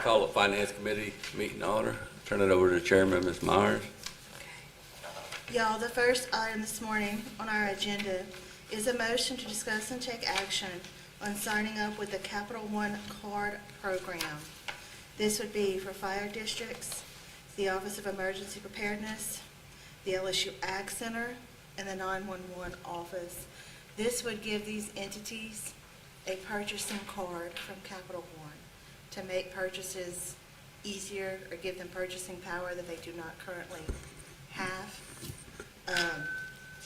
call the Finance Committee meeting to order. Turn it over to Chairman, Ms. Myers. Y'all, the first item this morning on our agenda is a motion to discuss and take action on signing up with the Capital One Card Program. This would be for fire districts, the Office of Emergency Preparedness, the LSU Ag Center, and the 911 office. This would give these entities a purchasing card from Capital One to make purchases easier or give them purchasing power that they do not currently have.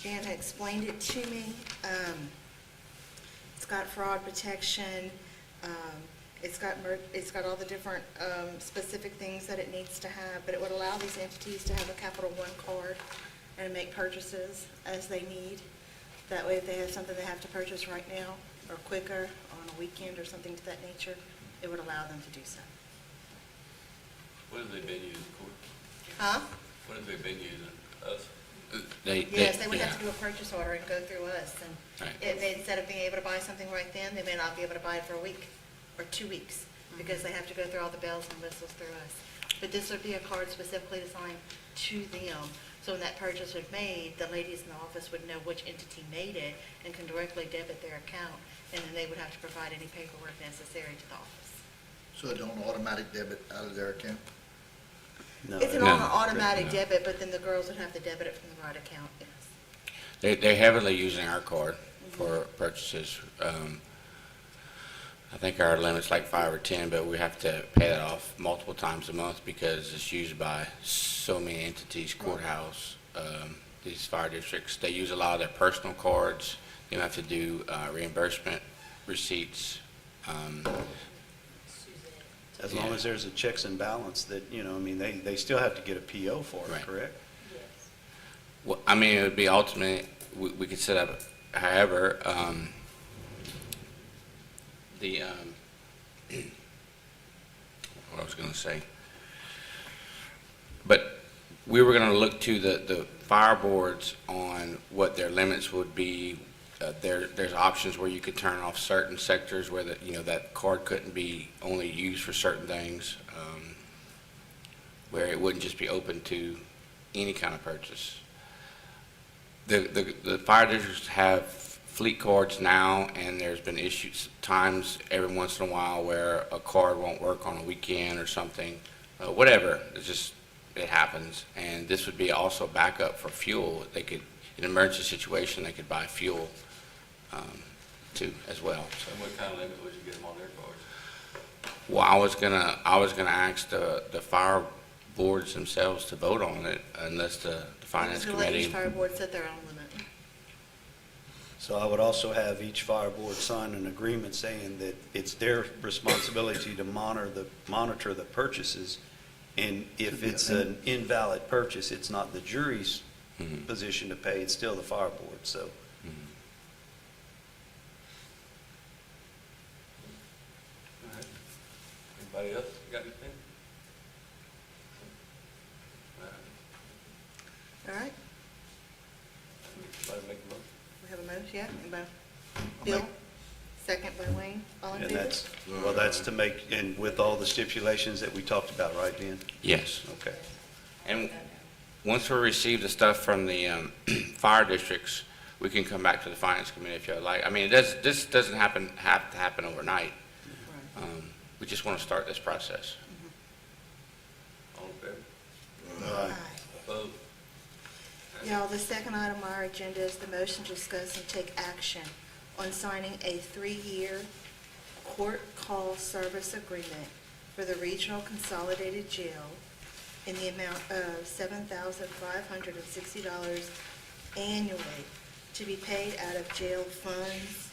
Dan had explained it to me. It's got fraud protection. It's got all the different specific things that it needs to have, but it would allow these entities to have a Capital One card and make purchases as they need. That way, if they have something they have to purchase right now or quicker on a weekend or something to that nature, it would allow them to do so. What have they been using, Court? Huh? What have they been using? Us? Yes, they would have to do a purchase order and go through us. And Right. if they, instead of being able to buy something right then, they may not be able to buy it for a week or 2 weeks because they have to go through all the bells and whistles through us. But this would be a card specifically designed to them. So when that purchase was made, the ladies in the office would know which entity made it and can directly debit their account. And then they would have to provide any paperwork necessary to the office. So it don't automatic debit out of their account? No, It's an No. automatic No. debit, but then the girls would have to debit it from the right account, yes. they're heavily using our card for purchases. I think our limit's like 5 or 10, but we have to pay that off multiple times a month because it's used by so many entities, courthouse, these fire districts. They use a lot of their personal cards. You have to do reimbursement receipts. As long as there's a checks and balance that, I mean, they still have to get a PO for it, Right. correct? Well, I mean, it would be ultimately, we could set up, however, what I was going to say. But we were going to look to the fire boards on what their limits would be. There's options where you could turn off certain sectors where that card couldn't be only used for certain things, where it wouldn't just be open to any kind of purchase. The fire districts have fleet cards now, and there's been issues, times every once in a while where a card won't work on a weekend or something, whatever, it happens. And this would be also backup for fuel. They could, in an emergency situation, they could buy fuel too, as well. So, And what kind of limit would you get them on their cards? well, I was gonna ask the fire boards themselves to vote on it unless the finance The ladies committee. fire board set their own limit. So I would also have each fire board sign an agreement saying that it's their responsibility to monitor the purchases. And if it's an invalid purchase, it's not the jury's Mhm. position to pay, it's still the fire board, so. All right. Anybody else got anything? All right. All right, Somebody make a motion? we have a motion, yeah? Anybody? Bill? Second by Wayne, all in And favor? that's to make, and with all the stipulations that we talked about, right, Dan? Yes. Okay. And once we receive the stuff from the fire districts, we can come back to the finance committee if you'd like. I mean, this doesn't have to happen overnight. We just want to start this process. All in favor? Aye. Opposed? Y'all, the second item on our agenda is the motion to discuss and take action on signing a 3-year court call service agreement for the Regional Consolidated Jail in the amount of $7,560 annually to be paid out of jail funds.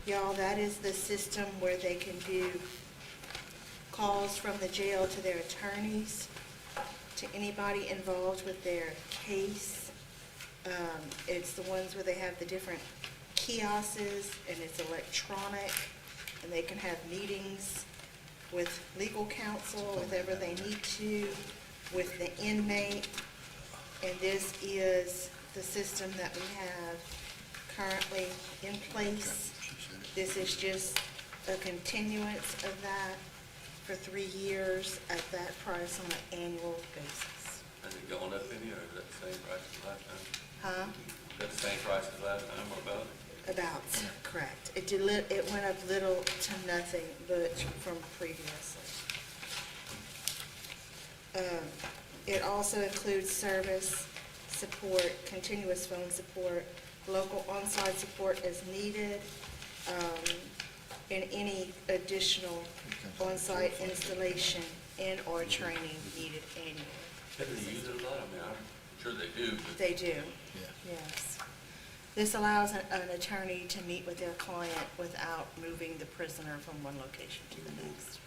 Y'all, that is the system where they can do calls from the jail to their attorneys, to anybody involved with their case. It's the ones where they have the different kiosks, and it's electronic, and they can have meetings with legal counsel, whatever they need to, with the inmate. And this is the system that we have currently in place. This is just a continuance of that for 3 years at that price on an annual basis. Has it gone up any, or is that the same price as last time? Huh? Is that the same price as last time, or about? About, correct. It went up little to nothing, but from previously. It also includes service, support, continuous phone support, local on-site support as needed, and any additional on-site installation and/or training needed annually. Have they used it a lot? I mean, I'm sure they do, but They do, Yeah. yes. This allows an attorney to meet with their client without moving the prisoner from one location to the next.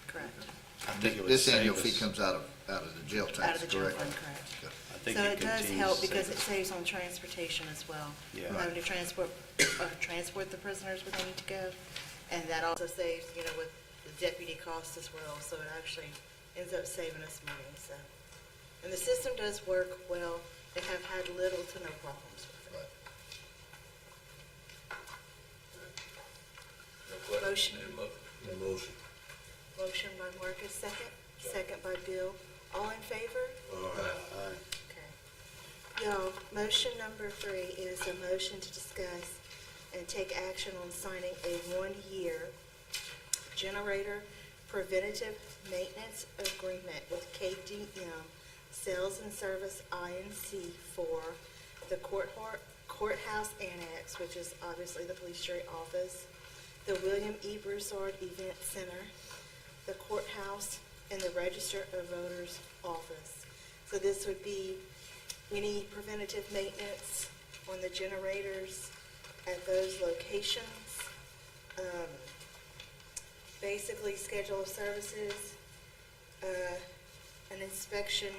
Correct. I think it would This annual save fee us- comes out of the jail tax, Out of the jail correct? fund, correct. Good. I think So it does continues help to because save it us. saves on transportation as well. Yeah. Having to transport the prisoners where they need to go. And that also saves, with the deputy costs as well, so it actually ends up saving us money, so. And the system does work well. They have had little to no problems with it. Right. no question. Motion. Need a motion. Motion by Marcus, second. Second by Bill. All in favor? Aye. Okay. Y'all, motion number 3 is a motion to discuss and take action on signing a 1-year generator preventative maintenance agreement with KDM Sales and Service INC for the courthouse annex, which is obviously the police jury office, the William E. Broussard Event Center, the courthouse, and the Register of Voters office. So this would be any preventative maintenance on the generators at those locations. Basically, schedule of services, an inspection,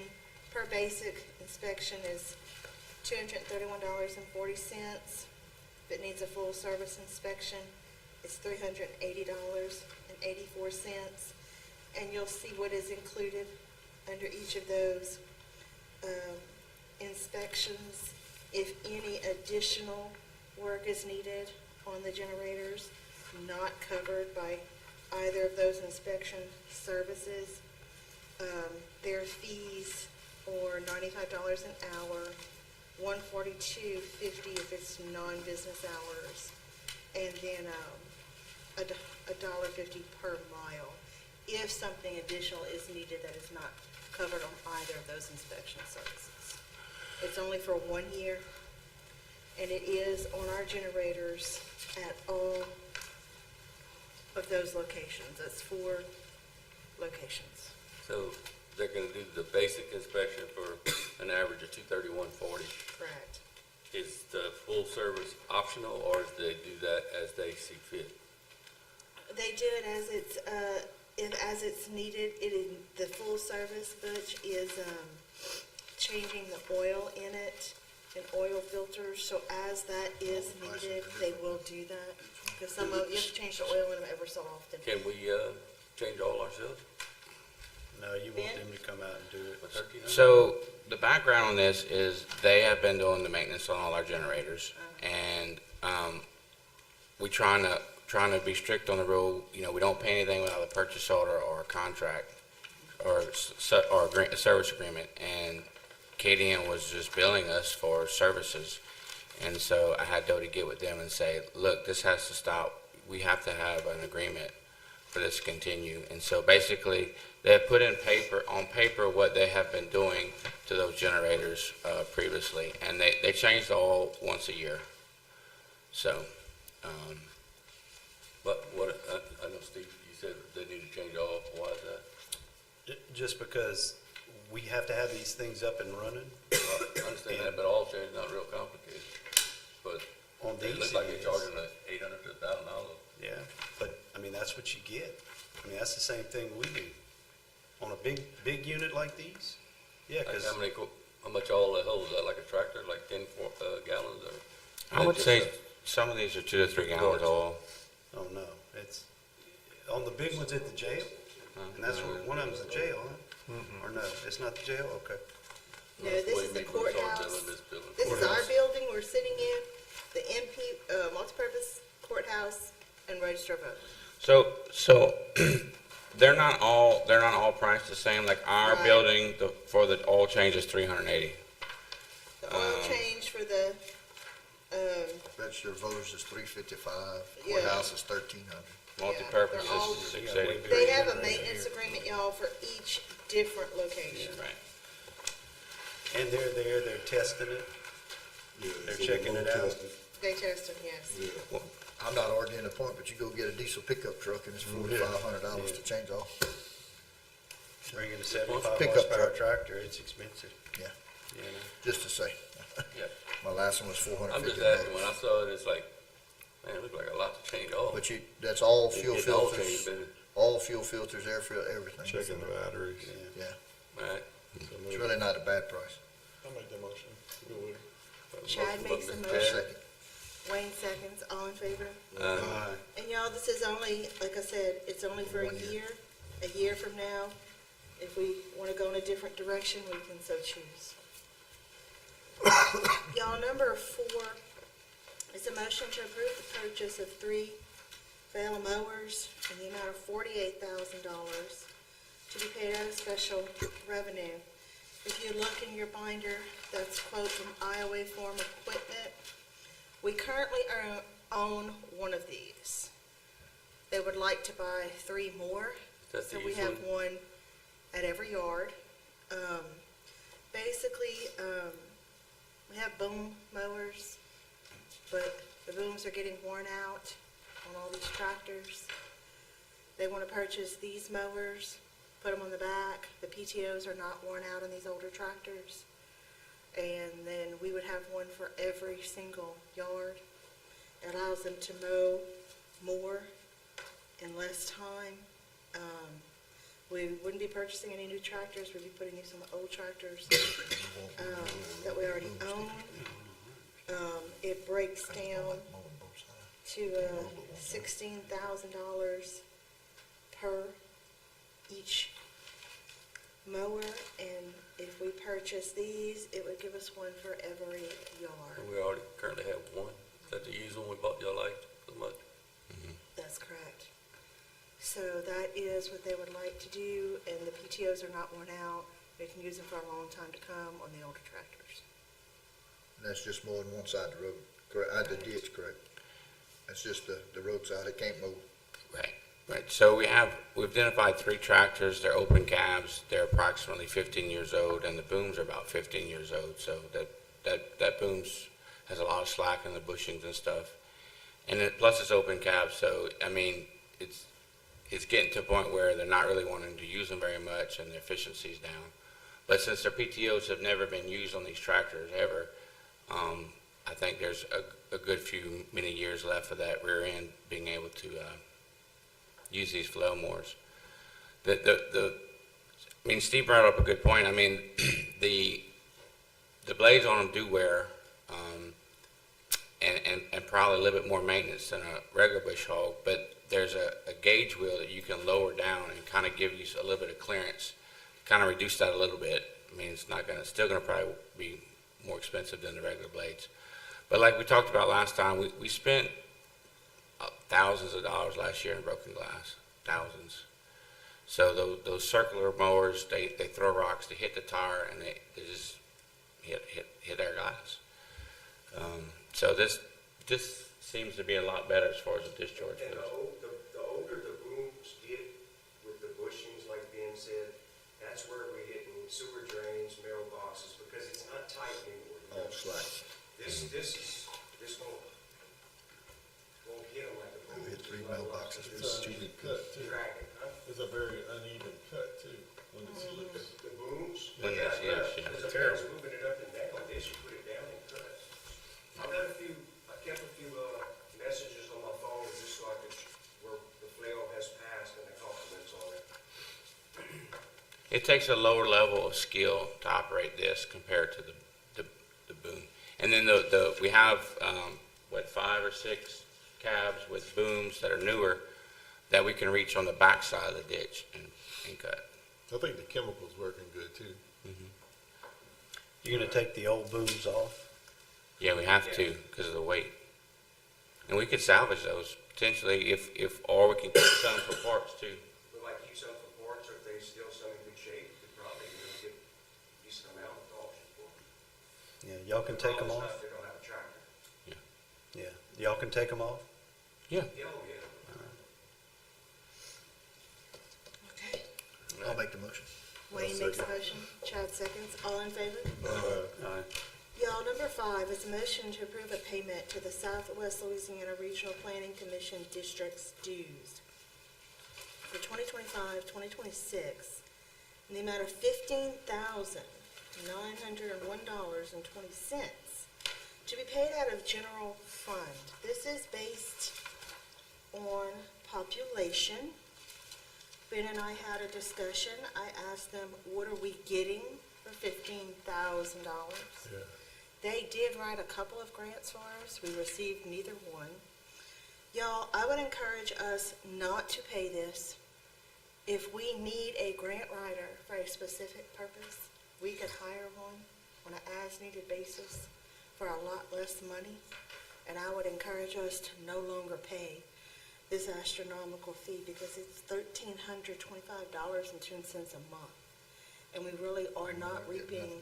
per basic inspection is $231.40. If it needs a full service inspection, it's $380.84. And you'll see what is included under each of those inspections. If any additional work is needed on the generators, not covered by either of those inspection services, their fees are $95 an hour, $142.50 if it's non-business hours, and then $1.50 per mile if something additional is needed that is not covered on either of those inspection services. It's only for 1 year, and it is on our generators at all of those locations. That's 4 locations. So they're gonna do the basic inspection for an average of $231.40. Correct. Is the full service optional, or do they do that as they see fit? They do it as it's needed. The full service, Butch, is changing the oil in it and oil filters. So as that is needed, they will do that. Because you have to change the oil in them ever so often. Can we, change all ourselves No, you want them to come out and do for it. $1,300? So the background on this is they have been doing the maintenance on all our generators, and we trying to be strict on the rule. We don't pay anything without a purchase order or a contract or a service agreement. And KDN was just billing us for services, and so I had Dodie get with them and say, look, this has to stop. We have to have an agreement for this to continue. And so basically, they have put on paper what they have been doing to those generators previously, and they change the oil once a year. So, But I know, Steve, you said they need to change all. Why is that? Just because we have to have these things up and running. Well, I understand that, but all change is not real complicated. But On they these look like it they're is. charging like $800 to $1,000. Yeah, but, that's what you get. That's the same thing we do. On a big unit like these? Yeah, Like because, how much oil they hold? Is that like a tractor, like 10 gallons, or? I would just say a- some of these are 2 to 3 gallons oil. oh, no, it's, on the big ones at the jail, and that's one of them's the jail, huh? Or no, it's not the jail? Okay. No, That's the this way is the we start courthouse. billing this building. This is our building we're sitting in, the MP, multipurpose courthouse, and Register of Voters. So they're not all priced the same, like our Right. building, for the oil change is 380. The oil change for the, Register of voters is $355, Yeah. courthouse is $1,300. Multi-purpose they're all- is 680. they have a maintenance agreement, y'all, for each different location. Right. And they're there, they're testing it, they're checking it out. They test them, yes. I'm not arguing the point, but you go get a diesel pickup truck and it's $4,500 to change off. Bringing a 75 Pickup horsepower truck. tractor, it's expensive. Yeah, You know? just to say. Yeah. My last one was I'm just $450. asking, when I saw it, it's like, man, it looked like a lot to change off. But that's all You fuel get the oil filters, change, baby. all fuel filters, air filter, everything. Checking the batteries. Yeah, Right. it's really not a bad price. I'll make that motion. Go with it. Chad makes a Motion, motion. Second. Wayne seconds, all in favor? Aye. And y'all, this is only, like I said, it's only for a 1 year. year. A year from now, if we want to go in a different direction, we can so choose. Y'all, number 4 is a motion to approve the purchase of 3 Vela mowers in the amount of $48,000 to be paid out of special revenue. If you look in your binder, that's quote from Iowa Farm Equipment. We currently own one of these. They would like to buy 3 more, That's so the we have usual. one at every yard. Basically, we have boom mowers, but the booms are getting worn out on all these tractors. They want to purchase these mowers, put them on the back. The PTOs are not worn out on these older tractors. And then we would have one for every single yard. It allows them to mow more in less time. We wouldn't be purchasing any new tractors, we'd be putting in some old tractors that we already own. It breaks down to $16,000 per each mower, and if we purchase these, it would give us one for every yard. And we already currently have one. Is that the used one we bought y'all liked so much? That's correct. So that is what they would like to do, and the PTOs are not worn out. They can use them for a long time to come on the older tractors. That's just more than one side of the road, correct, the ditch, correct? That's just the roadside, it can't move. Right. So we've identified 3 tractors. They're open cabs. They're approximately 15 years old, and the booms are about 15 years old. So that booms has a lot of slack in the bushings and stuff. And plus it's open cab, so I mean it's getting to a point where they're not really wanting to use them very much, and their efficiency's down. But since their PTOs have never been used on these tractors ever, I think there's a good many years left of that rear end being able to use these flow mowers. I mean, Steve brought up a good point. I mean, the blades on them do wear, and probably a little bit more maintenance than a regular bush hog, but there's a gauge wheel that you can lower down and kind of give you a little bit of clearance, kind of reduce that a little bit. I mean, it's still gonna probably be more expensive than the regular blades. But like we talked about last time, we spent thousands of dollars last year in broken glass, thousands. So those circular mowers, they throw rocks, they hit the tire, and they just hit our glass. So this seems to be a lot better as far as the discharge And goes. the older the booms get with the bushings, like Ben said, that's where we're hitting sewer drains, mailboxes, because it's not tight anymore. you know? All slack. This won't hit them like a boom. We hit 3 mailboxes, It's it's an uneven cut too. Cracking, huh? It's a very uneven cut too, when it's loose. The booms? When it's- yes, yeah. Because the parents moving it up and down, this you put it down and cut. I kept a few messages on my phone just so I could, where the flail has passed and the compliments on it. It takes a lower level of skill to operate this compared to the boom. And then we have, 5 or 6 cabs with booms that are newer that we can reach on the backside of the ditch and cut. I think the chemical's working good too. You're gonna take the old booms off? Yeah, we have to because of the weight. And we could salvage those potentially or we can sell them for parts too. But like use them for parts, or if they still some in good shape, you could probably, get a decent amount of auction for them. Yeah, y'all can take them All the off? stuff, they don't have a tractor. Yeah, y'all can take them off? Yeah. Yeah, oh, yeah. Okay. I'll make the motion. Wayne makes a motion, Chad seconds, all in favor? Aye. Y'all, number 5 is a motion to approve a payment to the Southwest Louisiana Regional Planning Commission District's dues for 2025-2026 in the amount of $15,901.20 to be paid out of general fund. This is based on population. Ben and I had a discussion. I asked them, what are we getting for $15,000? Yeah. They did write a couple of grants for us. We received neither one. Y'all, I would encourage us not to pay this. If we need a grant writer for a specific purpose, we could hire one on an as-needed basis for a lot less money. And I would encourage us to no longer pay this astronomical fee because it's $1,325.10 a month. And we really are not reaping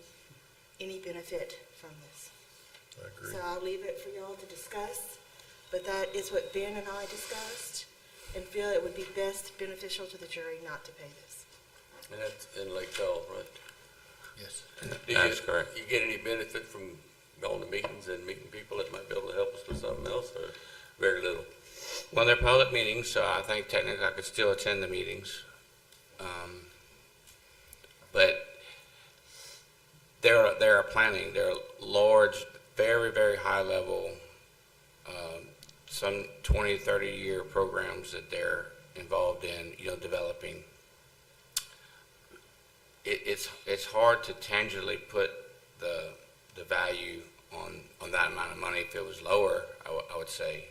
any benefit from this. I agree. So I'll leave it for y'all to discuss, but that is what Ben and I discussed and feel it would be best beneficial to the jury not to pay this. And that's in Lake Charles, right? Yes. That's correct. You get any benefit from going to meetings and meeting people that might be able to help us with something else, or very little? Well, they're public meetings, so I think technically I could still attend the meetings. But they're planning, they're large, very, very high level, some 20, 30-year programs that they're involved in, developing. It's hard to tangibly put the value on that amount of money. If it was lower, I would say.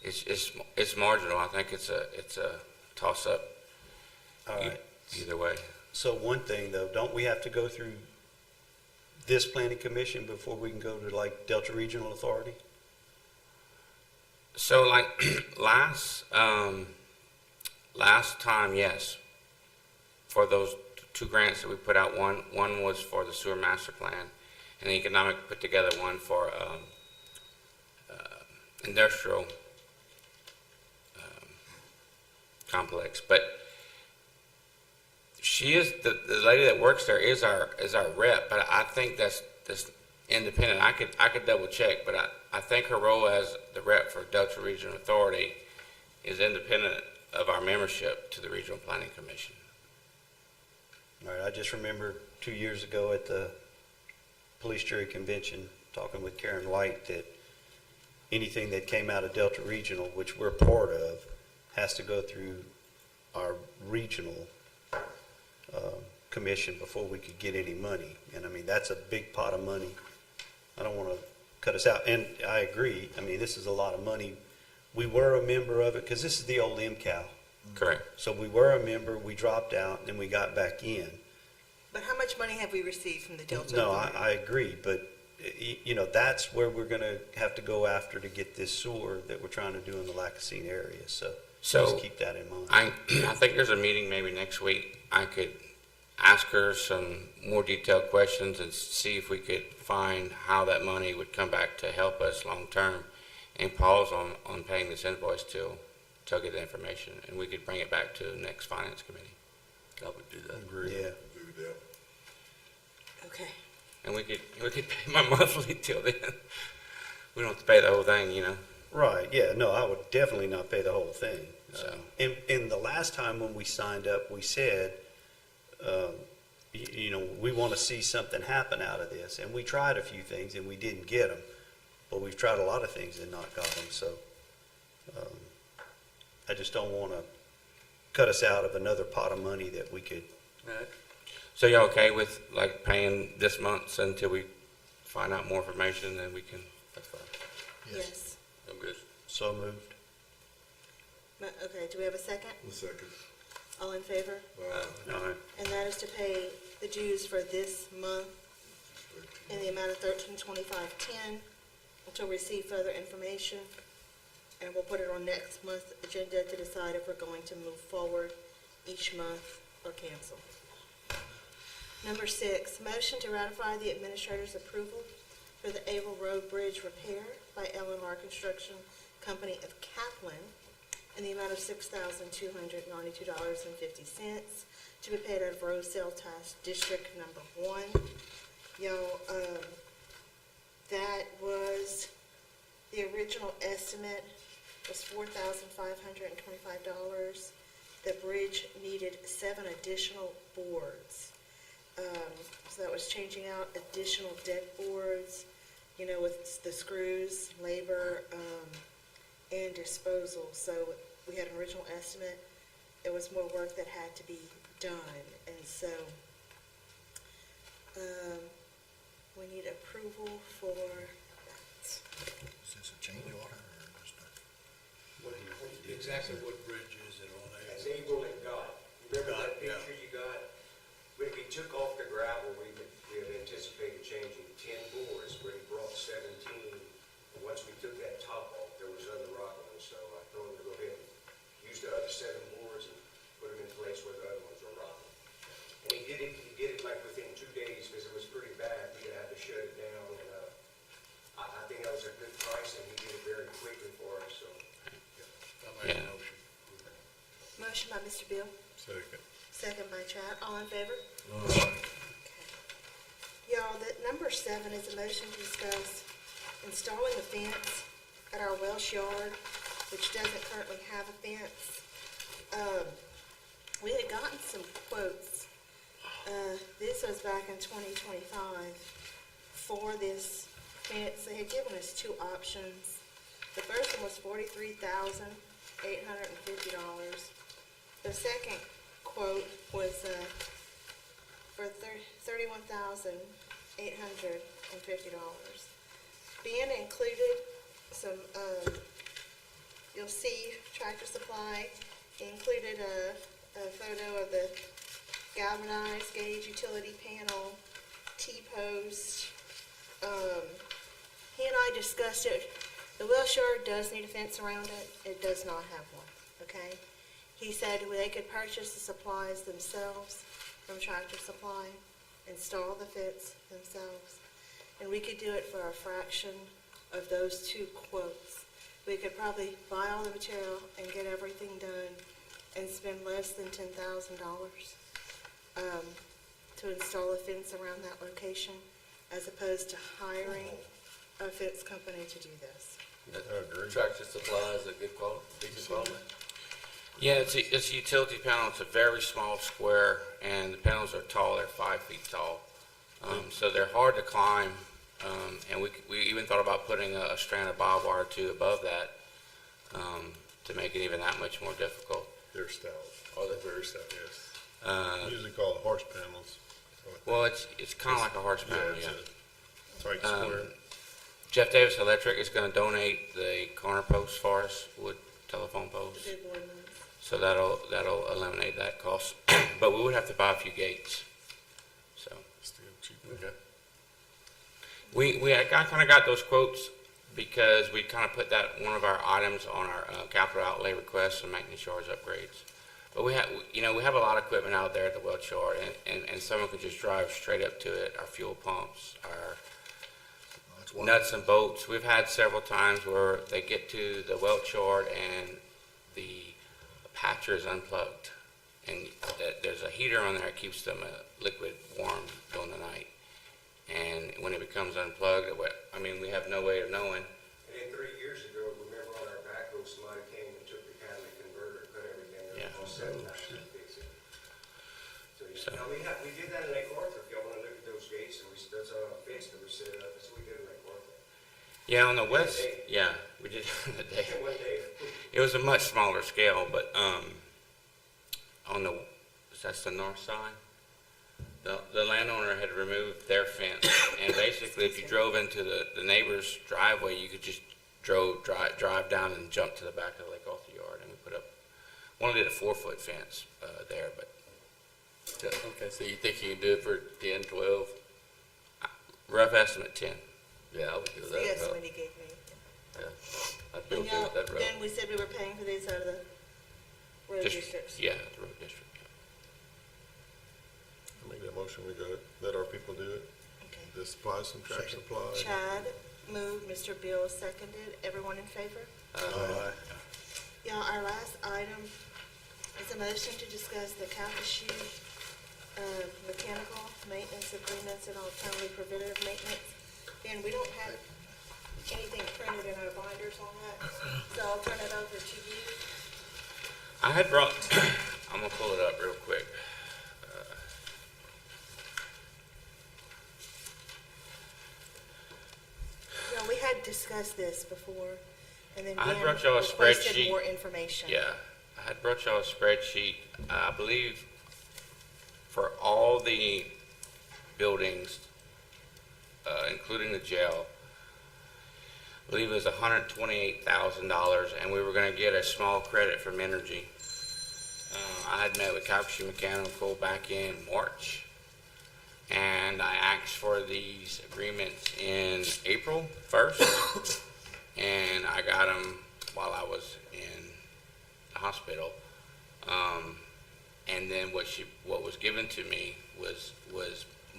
It's marginal. I think it's a toss-up All right. either way. So one thing, though, don't we have to go through this planning commission before we can go to like Delta Regional Authority? So like last time, yes, for those two grants that we put out, one was for the sewer master plan, and Economic put together one for industrial complex. But she is the lady that works there is our rep, but I think that's independent. I could double check, but I think her role as the rep for Delta Regional Authority is independent of our membership to the Regional Planning Commission. All right, I just remember 2 years ago at the police jury convention, talking with Karen White, that anything that came out of Delta Regional, which we're part of, has to go through our regional commission before we could get any money. And I mean, that's a big pot of money. I don't want to cut us out. And I agree. I mean, this is a lot of money. We were a member of it because this is the old MCAL. Correct. So we were a member, we dropped out, and then we got back in. But how much money have we received from the Delta No, Authority? I agree, but, that's where we're going to have to go after to get this sewer that we're trying to do in the Lacassine area. So just keep that in mind. I think there's a meeting maybe next week. I could ask her some more detailed questions and see if we could find how that money would come back to help us long-term, and pause on paying this invoice till get the information, and we could bring it back to the next finance committee. I would do that. Yeah. Okay. And we could pay my monthly till then. We don't have to pay the whole thing, Right, yeah, no, I would definitely not pay the whole thing. So- And the last time when we signed up, we said, we want to see something happen out of this. And we tried a few things and we didn't get them. But we've tried a lot of things and not got them, so I just don't want to cut us out of another pot of money that we could. All right. So you okay with like paying this month until we find out more information, then we can, that's fine. Yes. I'm good. So moved. Okay, do we have a second? A second. All in favor? All right. And that is to pay the dues for this month in the amount of $1325.10 until we receive further information. And we'll put it on next month's agenda to decide if we're going to move forward each month or cancel. Number 6, motion to ratify the administrator's approval for the Able Road Bridge repair by L&R Construction Company of Kaplan in the amount of $6,292.50 to be paid out of road sale tax District Number 1. Y'all, that was, the original estimate was $4,525. The bridge needed 7 additional boards. So that was changing out additional deck boards, with the screws, labor, and disposal. So we had an original estimate. There was more work that had to be done. And so we need approval for that. Is this a change order or just a? Exactly what bridge is it on there? That's Able and God. Remember that God, yeah. picture you got? When we took off the gravel, we had anticipated changing 10 boards, where he brought 17. And once we took that top off, there was other rock on it, so I told him to go ahead and use the other 7 boards and put them in place where the other ones are rotten. And he did it like within 2 days, because it was pretty bad. We had to shut it down, and I think that was a good price, and he did it very quickly for us, so. I make a Yeah. motion. Motion by Mr. Bill, Second. second by Chad. All in favor? Aye. Y'all, that number 7 is a motion to discuss installing a fence at our Welsh yard, which doesn't currently have a fence. We had gotten some quotes. This was back in 2025 for this fence. They had given us 2 options. The first one was $43,850. The second quote was for $31,850. Being included some, you'll see Tractor Supply included a photo of the galvanized gauge utility panel, T-post. He and I discussed it. The Welsh yard does need a fence around it. It does not have one, okay? He said they could purchase the supplies themselves from Tractor Supply, install the fence themselves, and we could do it for a fraction of those 2 quotes. We could probably buy all the material and get everything done and spend less than $10,000 to install a fence around that location, as opposed to hiring a fence company to do this. Tractor Supply is a good quality, decent quality. Yeah, it's a utility panel. It's a very small square, and the panels are tall. They're 5 feet tall. So they're hard to climb, and we even thought about putting a strand of barbed wire too above that to make it even that much more difficult. They're stout. Oh, they're Very stout, yes. Uh, Usually called horse panels. Well, it's kind of like a horse panel, it's yeah. a tight square. Jeff Davis Electric is going to donate the corner posts for us, wood telephone The posts. big one ones. So that'll eliminate that cost. But we would have to buy a few gates. So Still cheap. Okay. I kind of got those quotes because we kind of put that one of our items on our capital outlay requests and maintenance yards upgrades. But we have a lot of equipment out there at the Welch Yard, and someone could just drive straight up to it. Our fuel pumps, our That's why. nuts and bolts. We've had several times where they get to the Welch Yard and the patcher is unplugged, and there's a heater on there that keeps them liquid warm during the night. And when it becomes unplugged, we have no way of knowing. And then 3 years ago, remember on our backhoe, somebody came and took the catalytic converter, cut everything, Yeah. it cost $7,000 to fix it. So- Now, we did that in Lake Arthur, if y'all wanna look at those gates, and that's a fence that we set up, that's what we did in Lake Arthur. Yeah, on the west, day. yeah, we did the day. One day, It was a much smaller scale, but that's the north side. The landowner had removed their fence, and basically, if you drove into the neighbor's driveway, you could just drive down and jump to the back of the Lake Arthur yard, and we put up, one did a 4-foot fence there, but Okay, so you think you can do it for 10, 12? rough estimate 10. Yeah, I would do So that. yes, well, what he gave me. yeah. I'd be And okay y'all, with that road. then we said we were paying for these out of the road districts. Yeah, the road district. motion, we got it, let our people do it, Okay. the supply, subtract, supply. Chad moved, Mr. Bill seconded. Everyone in favor? Aye. Y'all, our last item is a motion to discuss the Calcasieu mechanical maintenance agreements and alternative preventative maintenance. Ben, we don't have anything printed in our binders on that, so I'll turn it over to you. I had brought, I'm gonna pull it up real quick. No, we had discussed this before, and then I had Ben brought y'all a requested spreadsheet. more information. Yeah, I had brought y'all a spreadsheet, I believe, for all the buildings, including the jail. I believe it was $128,000, and we were gonna get a small credit from Energy. I had met with Calcasieu Mechanical back in March, and I asked for these agreements in April 1st, and I got them while I was in the hospital. And then what was given to me was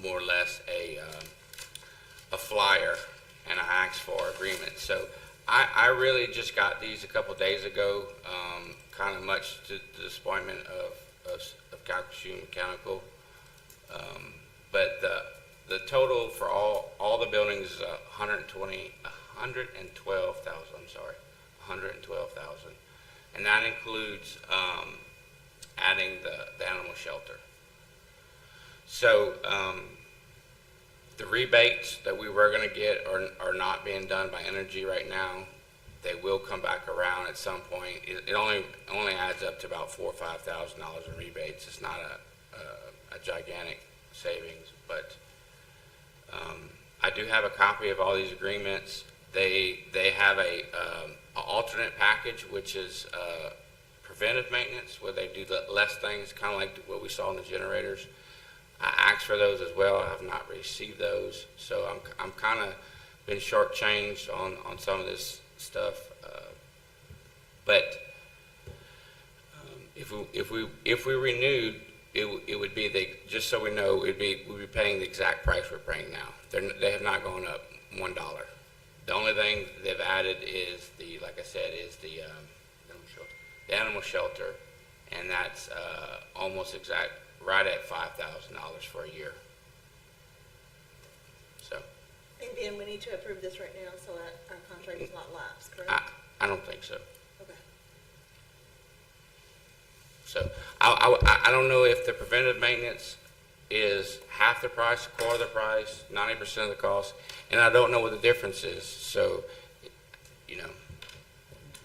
more or less a flyer, and I asked for agreement. So I really just got these a couple days ago, kind of much to the disappointment of Calcasieu Mechanical. But the total for all the buildings is $112,000, I'm sorry, $112,000. And that includes, adding the animal shelter. So, the rebates that we were gonna get are not being done by Energy right now. They will come back around at some point. It only adds up to about $4,000 or $5,000 in rebates. It's not a gigantic savings, but, I do have a copy of all these agreements. They have a alternate package, which is, preventive maintenance, where they do less things, kind of like what we saw in the generators. I asked for those as well. I have not received those, so I'm kind of been shortchanged on some of this stuff. But if we renewed, it would be just so we know, we'd be paying the exact price we're paying now. They have not gone up $1. The only thing they've added is like I said, is the animal shelter, and that's almost exact, right at $5,000 for a year. So, And Ben, we need to approve this right now, so that our contract is not lapsed, correct? I don't think so. Okay. So, I don't know if the preventive maintenance is half the price, a quarter of the price, 90% of the cost, and I don't know what the difference is, so, you know.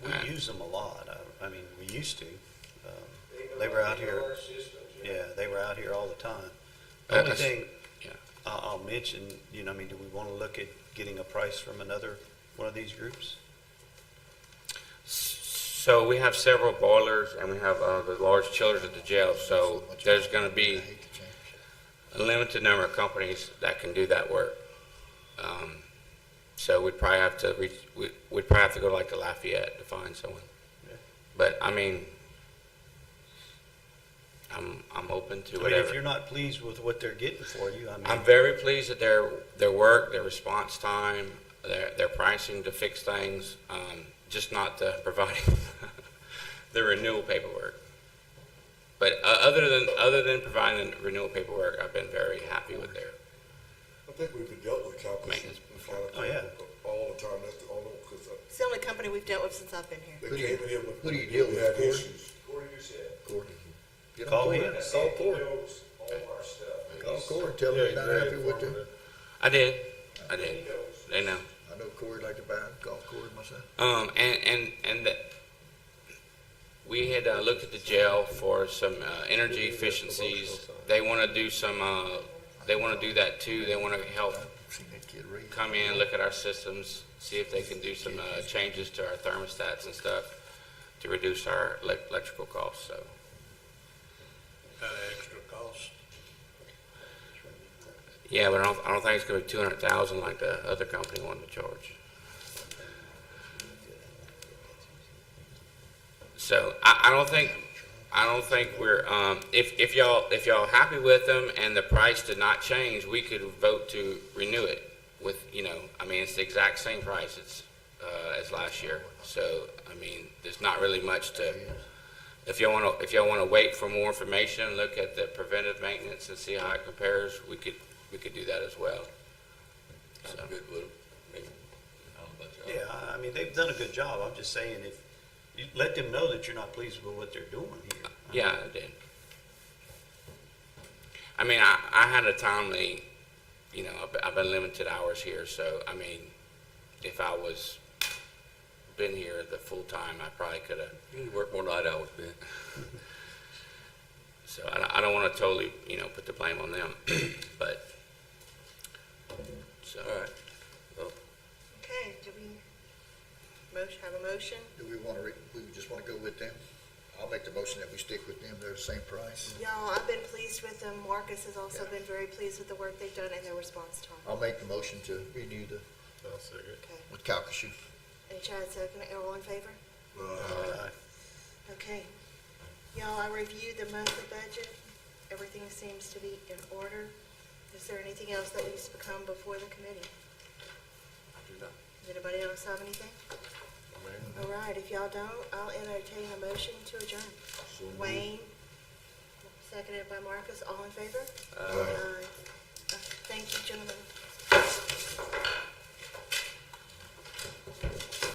We use them a lot. I mean, we used to. They were out here. Our systems, Yeah, they were out here all the time. The only That's- thing yeah. I'll mention, I mean, do we want to look at getting a price from another one of these groups? So we have several boilers, and we have the large chillers at the jail, so there's going to be a limited number of companies that can do that work. So we'd probably have to we'd probably have to go to like the Lafayette to find someone. Yeah. But I mean, I'm open to I mean, whatever. if you're not pleased with what they're getting for you, I mean. I'm very pleased at their work, their response time, their pricing to fix things, just not providing the renewal paperwork. But other than providing the renewal paperwork, I've been very happy with their. I think we've been dealt with Calcasieu Maintenance. Mechanical Oh, yeah. all the time, that's the only, because It's the only company we've dealt with since I've been here. they Who do came you- in with. who do you deal with, we had Corey? issues. Corey, you said, Corey. Get on Call Corey. him. Call he Corey. knows all our stuff. Call Corey, tell him Yeah, you're not very happy with the, informative. I did. He knows. They know. I know Corey like to buy, call Corey myself. And we had looked at the jail for some energy efficiencies. They want to do some. They want to do that too. They want to help I've seen that kid raise. come in, look at our systems, see if they can do some changes to our thermostats and stuff to reduce our electrical costs. So, At an extra cost. yeah, but I don't think it's going to be 200,000 like the other company wanted to charge. So I don't think I don't think we're, if y'all happy with them and the price did not change, we could vote to renew it with, I mean, it's the exact same price as last year. So, I mean, there's not really much to, if y'all wanna wait for more information, look at the preventive maintenance and see how it compares, we could do that as well. I'm good with it. I mean, I don't know about y'all. Yeah, I mean, they've done a good job. I'm just saying, if, you let them know that you're not pleased with what they're doing here. Yeah, I did. I mean, I had a timely, I've been limited hours here, so, I mean, if I was, been here the full time, I probably could have, You work more night hours, Ben. so I don't want to totally, put the blame on them, but, so. All right. Well, Okay, do we have a motion? Do we want to, we just want to go with them? I'll make the motion that we stick with them, they're the same price. Y'all, I've been pleased with them. Marcus has also been very pleased with the work they've done and their response time. I'll make the motion to renew I'll second. Okay. with Calcasieu. Any Chad second, all in favor? Uh, Okay. Y'all, I reviewed the monthly budget. Everything seems to be in order. Is there anything else that needs to come before the committee? Does anybody else have anything? All right, if y'all don't, I'll entertain a motion to adjourn. Wayne, seconded by Marcus, all in favor? Aye. Thank you, gentlemen.